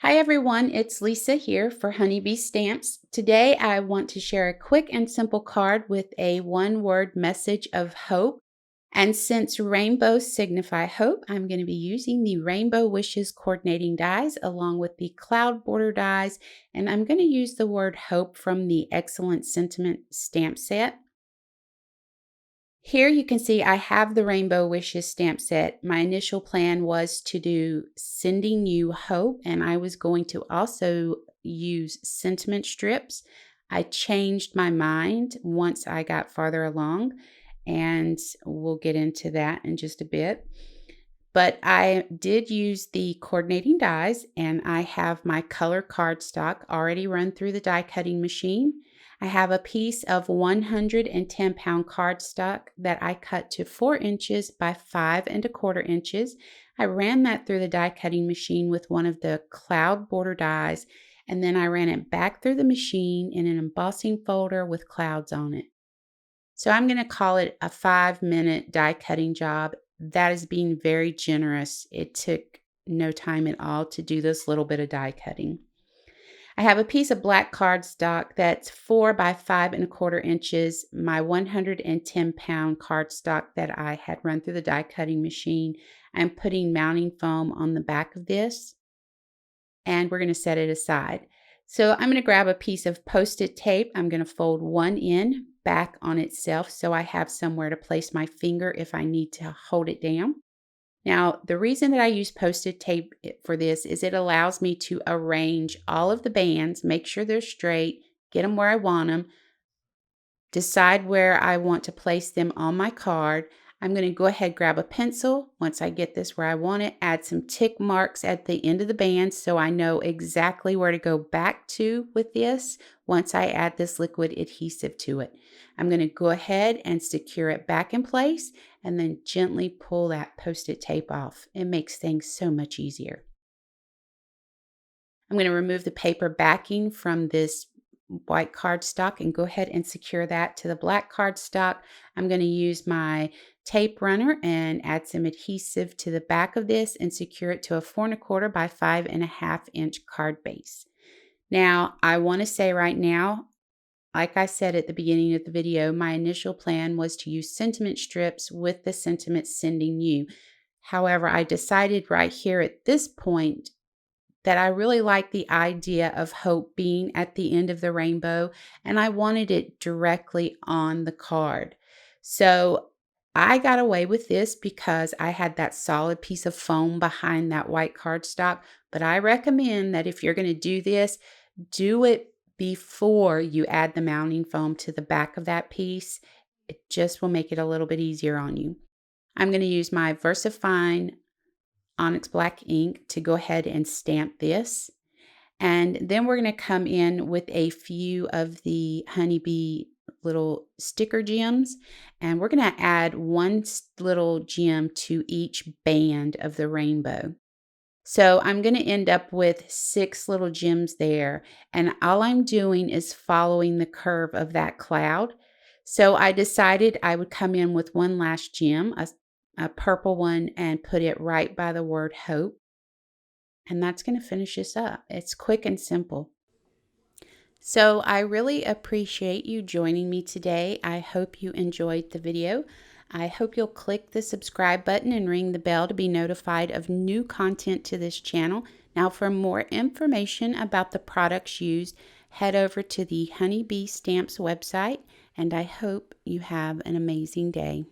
Hi everyone, it's Lisa here for Honeybee Stamps. Today I want to share a quick and simple card with a one-word message of hope. And since rainbows signify hope, I'm going to be using the Rainbow Wishes coordinating dies along with the cloud border dies. And I'm going to use the word hope from the Excellent Sentiment stamp set. Here you can see I have the Rainbow Wishes stamp set. My initial plan was to do Sending You Hope, and I was going to also use sentiment strips. I changed my mind once I got farther along, and we'll get into that in just a bit. But I did use the coordinating dies, and I have my color cardstock already run through the die cutting machine. I have a piece of 110-pound cardstock that I cut to 4 inches by 5¼ inches. I ran that through the die cutting machine with one of the cloud border dies, and then I ran it back through the machine in an embossing folder with clouds on it. So I'm going to call it a 5-minute die cutting job. That is being very generous. It took no time at all to do this little bit of die cutting. I have a piece of black cardstock that's 4 by 5¼ inches, my 110-pound cardstock that I had run through the die cutting machine. I'm putting mounting foam on the back of this, and we're going to set it aside. So I'm going to grab a piece of Post-it tape. I'm going to fold one end back on itself so I have somewhere to place my finger if I need to hold it down. Now, the reason that I use Post-it tape for this is it allows me to arrange all of the bands, make sure they're straight, get them where I want them, decide where I want to place them on my card. I'm going to go ahead, grab a pencil. Once I get this where I want it, add some tick marks at the end of the band so I know exactly where to go back to with this once I add this liquid adhesive to it. I'm going to go ahead and secure it back in place and then gently pull that Post-it tape off. It makes things so much easier. I'm going to remove the paper backing from this white cardstock and go ahead and secure that to the black cardstock. I'm going to use my tape runner and add some adhesive to the back of this and secure it to a 4¼ by 5½ inch card base. Now, I want to say right now, like I said at the beginning of the video, my initial plan was to use sentiment strips with the sentiment Sending You. However, I decided right here at this point that I really like the idea of hope being at the end of the rainbow, and I wanted it directly on the card. So I got away with this because I had that solid piece of foam behind that white cardstock, but I recommend that if you're going to do this, do it before you add the mounting foam to the back of that piece. It just will make it a little bit easier on you. I'm going to use my VersaFine Onyx Black ink to go ahead and stamp this. And then we're going to come in with a few of the Honeybee little sticker gems, and we're going to add one little gem to each band of the rainbow. So I'm going to end up with 6 little gems there, and all I'm doing is following the curve of that cloud. So I decided I would come in with one last gem, a purple one, and put it right by the word hope. And that's going to finish this up. It's quick and simple. So I really appreciate you joining me today. I hope you enjoyed the video. I hope you'll click the subscribe button and ring the bell to be notified of new content to this channel. Now, for more information about the products used, head over to the Honeybee Stamps website, and I hope you have an amazing day.